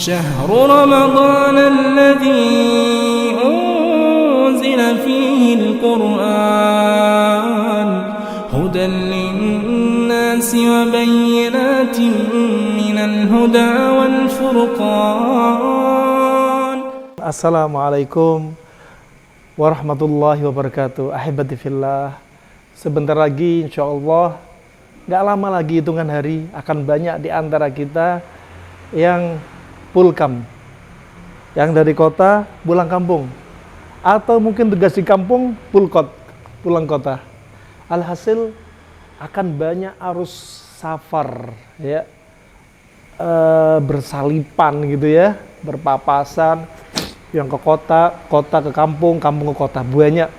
شهر رمضان الذي أنزل فيه القرآن هدى للناس وبينات من الهدى والفرقان. Assalamualaikum warahmatullahi wabarakatuh. Ahibati fillah, sebentar lagi insyaallah, gak lama lagi hitungan hari akan banyak di antara kita yang pulkam, yang dari kota pulang kampung, atau mungkin tugas di kampung pulang kota. Alhasil akan banyak arus safar, ya, bersalipan gitu ya, berpapasan, yang ke kota, kota ke kampung, kampung ke kota, banyak.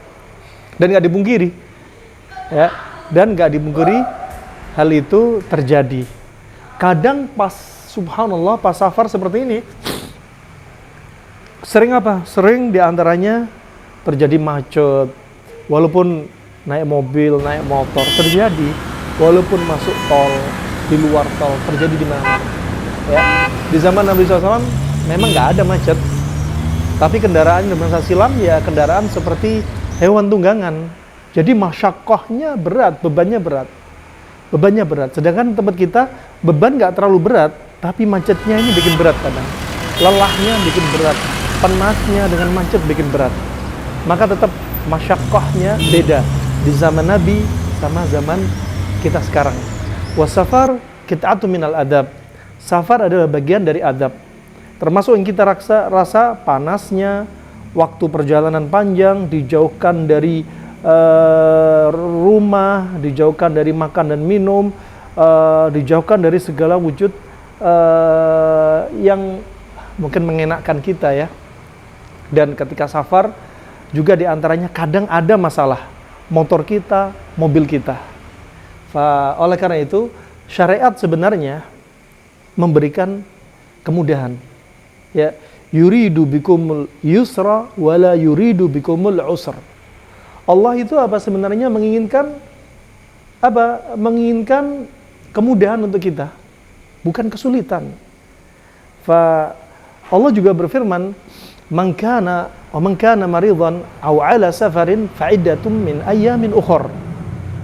Dan nggak dipungkiri, ya, dan nggak dipungkiri hal itu terjadi. Kadang pas subhanallah, pas safar seperti ini, sering apa? Sering diantaranya terjadi macet, walaupun naik mobil, naik motor terjadi, walaupun masuk tol, di luar tol terjadi di mana? Ya, di zaman Nabi SAW memang nggak ada macet, tapi kendaraan di masa silam ya kendaraan seperti hewan tunggangan. Jadi masyaqqahnya berat, bebannya berat. Sedangkan tempat kita beban nggak terlalu berat, tapi macetnya ini bikin berat kadang. Lelahnya bikin berat, penatnya dengan macet bikin berat. Maka tetap masyaqqahnya beda di zaman Nabi sama zaman kita sekarang. Wasafar qit'atun minal adab. Safar adalah bagian dari adab. Termasuk yang kita rasa panasnya, waktu perjalanan panjang, dijauhkan dari rumah, dijauhkan dari makan dan minum, dijauhkan dari segala wujud yang mungkin mengenakkan kita ya. Dan ketika safar juga diantaranya kadang ada masalah motor kita, mobil kita. Oleh karena itu syariat sebenarnya memberikan kemudahan. Ya, yuridu bikumul yusra wala yuridu bikumul usra. Allah itu apa sebenarnya menginginkan apa? Menginginkan kemudahan untuk kita, bukan kesulitan. Allah juga berfirman, "Man kana maridhan aw ala safarin fa iddatun min ayyamin ukhra."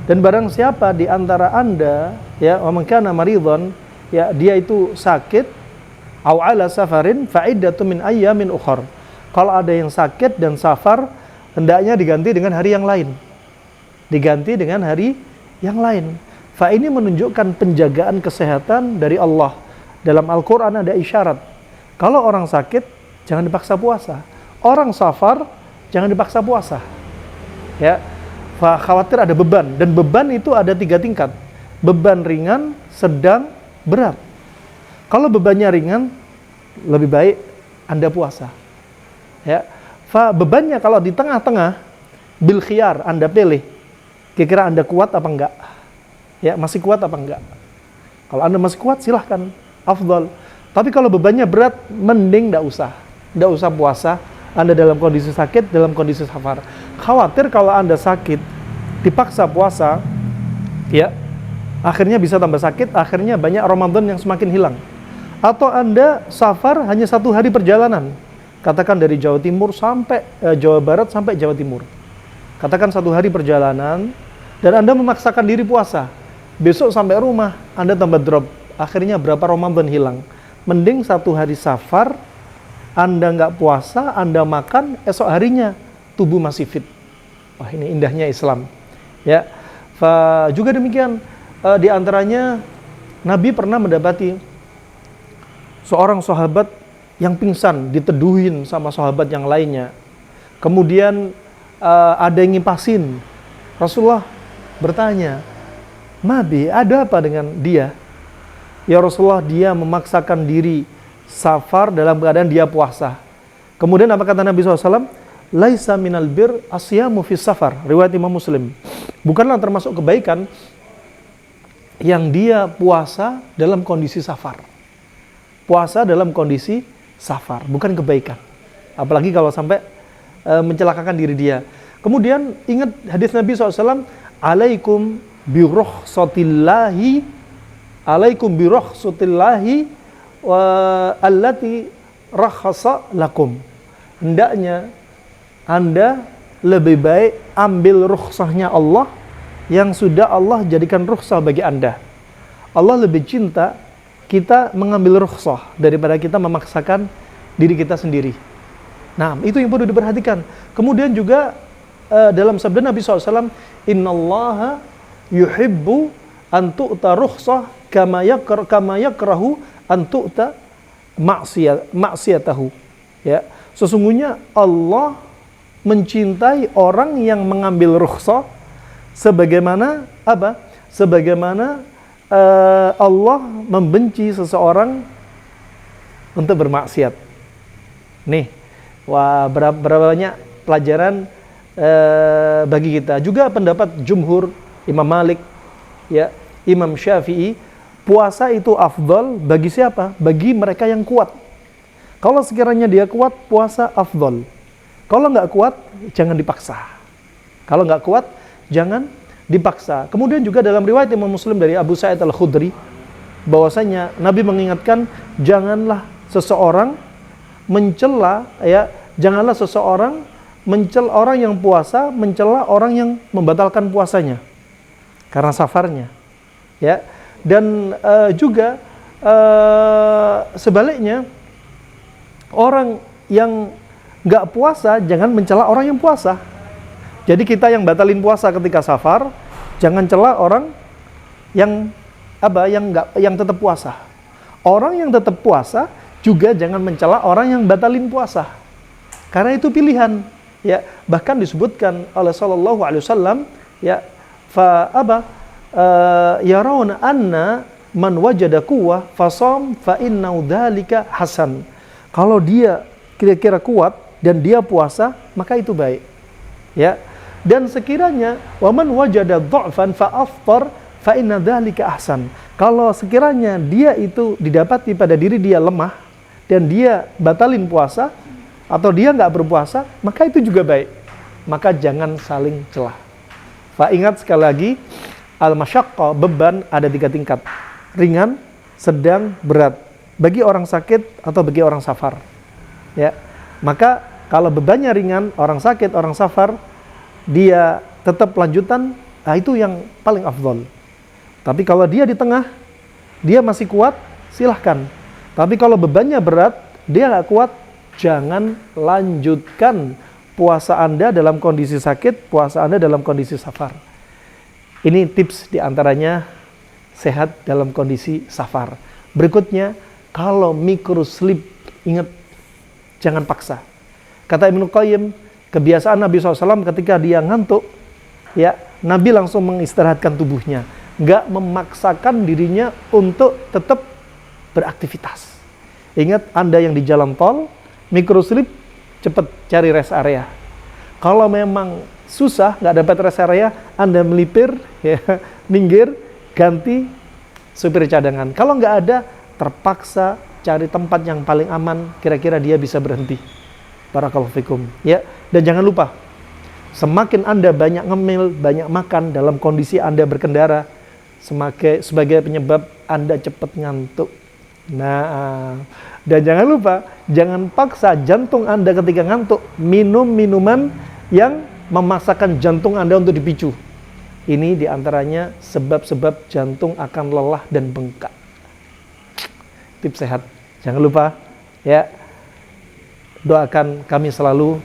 Dan barang siapa di antara Anda ya, man kana maridhan, ya dia itu sakit, aw ala safarin fa iddatun min ayyamin ukhra. Kalau ada yang sakit dan safar, hendaknya diganti dengan hari yang lain. Diganti dengan hari yang lain. Ini menunjukkan penjagaan kesehatan dari Allah. Dalam Al-Quran ada isyarat. Kalau orang sakit, jangan dipaksa puasa. Orang safar, jangan dipaksa puasa. Ya, khawatir ada beban. Dan beban itu ada 3 tingkat. Beban ringan, sedang, berat. Kalau bebannya ringan, lebih baik Anda puasa. Ya, bebannya kalau di tengah-tengah, bil khiyar, Anda pilih. Kira-kira Anda kuat apa enggak? Ya, masih kuat apa enggak? Kalau Anda masih kuat, silahkan, afdal. Tapi kalau bebannya berat, mending enggak usah puasa. Anda dalam kondisi sakit, dalam kondisi safar. Khawatir kalau Anda sakit, dipaksa puasa, ya, akhirnya bisa tambah sakit, akhirnya banyak Ramadan yang semakin hilang. Atau Anda safar hanya 1 hari perjalanan. Katakan dari Jawa Timur sampai Jawa Barat sampai Jawa Timur. Katakan 1 hari perjalanan, dan Anda memaksakan diri puasa. Besok sampai rumah, Anda tambah drop. Akhirnya berapa Ramadan hilang. Mending 1 hari safar, Anda nggak puasa, Anda makan, esok harinya tubuh masih fit. Wah, ini indahnya Islam. Ya, juga demikian. Di antaranya Nabi pernah mendapati seorang sahabat yang pingsan, diteduhin sama sahabat yang lainnya. Kemudian ada yang ngipasin. Rasulullah bertanya, "Nabi, ada apa dengan dia?" "Ya Rasulullah, dia memaksakan diri safar dalam keadaan dia puasa." Kemudian apa kata Nabi SAW? "Laisa minal bir asyamu fis safar." Riwayat Imam Muslim. Bukanlah termasuk kebaikan yang dia puasa dalam kondisi safar. Puasa dalam kondisi safar, bukan kebaikan. Apalagi kalau sampai mencelakakan diri dia. Kemudian ingat hadis Nabi SAW, alaikum birukhsatillahi allati rakhasa lakum. Hendaknya Anda lebih baik ambil rukhsahnya Allah yang sudah Allah jadikan rukhsah bagi Anda. Allah lebih cinta kita mengambil rukhsah daripada kita memaksakan diri kita sendiri. Nah, itu yang perlu diperhatikan. Kemudian juga dalam sabda Nabi SAW, innallaha yuhibbu an tu'ta rukhsah kama yakrahu an tu'ta maksiyatahu. Ya, sesungguhnya Allah mencintai orang yang mengambil rukhsah sebagaimana apa? Sebagaimana Allah membenci seseorang untuk bermaksiat. Nih, wah, berapa banyak pelajaran bagi kita. Juga pendapat jumhur, Imam Malik, ya, Imam Syafi'i, puasa itu afdal bagi siapa? Bagi mereka yang kuat. Kalau sekiranya dia kuat, puasa afdal. Kalau nggak kuat, jangan dipaksa. Kalau nggak kuat, jangan dipaksa. Kemudian juga dalam riwayat Imam Muslim dari Abu Sa'id Al-Khudri, bahwasanya Nabi mengingatkan, janganlah seseorang mencela, ya, janganlah seseorang mencela orang yang puasa, mencela orang yang membatalkan puasanya karena safarnya, ya. Dan juga sebaliknya, orang yang nggak puasa jangan mencela orang yang puasa. Jadi kita yang batalin puasa ketika safar, jangan cela orang yang yang tetap puasa. Orang yang tetap puasa juga jangan mencela orang yang batalin puasa. Karena itu pilihan, ya. Bahkan disebutkan oleh sallallahu alaihi wasallam, ya, yarawna anna man wajada quwwah fasam fa innahu dzalika hasan. Kalau dia kira-kira kuat dan dia puasa, maka itu baik. Ya. Dan sekiranya waman wajada dha'fan fa afṭar fa inna dzalika ahsan. Kalau sekiranya dia itu didapati pada diri dia lemah dan dia batalin puasa atau dia nggak berpuasa, maka itu juga baik. Maka jangan saling celah. Ingat sekali lagi, al-masyaqqah, beban ada 3 tingkat. Ringan, sedang, berat. Bagi orang sakit atau bagi orang safar. Ya. Maka kalau bebannya ringan, orang sakit, orang safar, dia tetap lanjutan, nah itu yang paling afdol. Tapi kalau dia di tengah, dia masih kuat, silahkan. Tapi kalau bebannya berat, dia nggak kuat, jangan lanjutkan puasa Anda dalam kondisi sakit, puasa Anda dalam kondisi safar. Ini tips diantaranya sehat dalam kondisi safar. Berikutnya, kalau microsleep, ingat, jangan paksa. Kata Ibnu Qayyim, kebiasaan Nabi SAW ketika dia ngantuk, ya, Nabi langsung mengistirahatkan tubuhnya, nggak memaksakan dirinya untuk tetap beraktivitas. Ingat, Anda yang di jalan tol, microsleep, cepat cari rest area. Kalau memang susah, nggak dapat rest area, Anda melipir, ya, minggir, ganti supir cadangan. Kalau nggak ada, terpaksa cari tempat yang paling aman, kira-kira dia bisa berhenti. Barakallahu fikum. Ya, dan jangan lupa, semakin Anda banyak ngemil, banyak makan dalam kondisi Anda berkendara, sebagai penyebab Anda cepat ngantuk. Nah, dan jangan lupa, jangan paksa jantung Anda ketika ngantuk minum minuman yang memaksakan jantung Anda untuk dipicu. Ini diantaranya sebab-sebab jantung akan lelah dan bengkak. Tips sehat. Jangan lupa, ya, doakan kami selalu,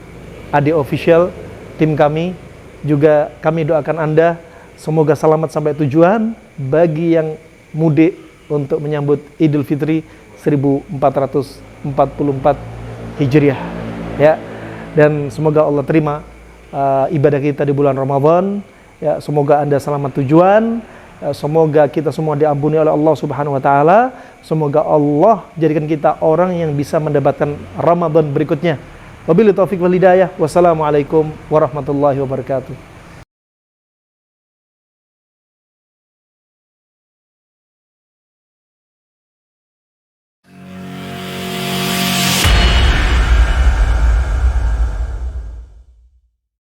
Adi Official, tim kami, juga kami doakan Anda semoga selamat sampai tujuan. Bagi yang mudik untuk menyambut Idul Fitri 1444 Hijriah, ya. Dan semoga Allah terima ibadah kita di bulan Ramadan, ya. Semoga Anda selamat tujuan, semoga kita semua diampuni oleh Allah Subhanahu wa taala. Semoga Allah jadikan kita orang yang bisa mendapatkan Ramadan berikutnya. Wabillahi taufiq wal hidayah. Wassalamualaikum warahmatullahi wabarakatuh.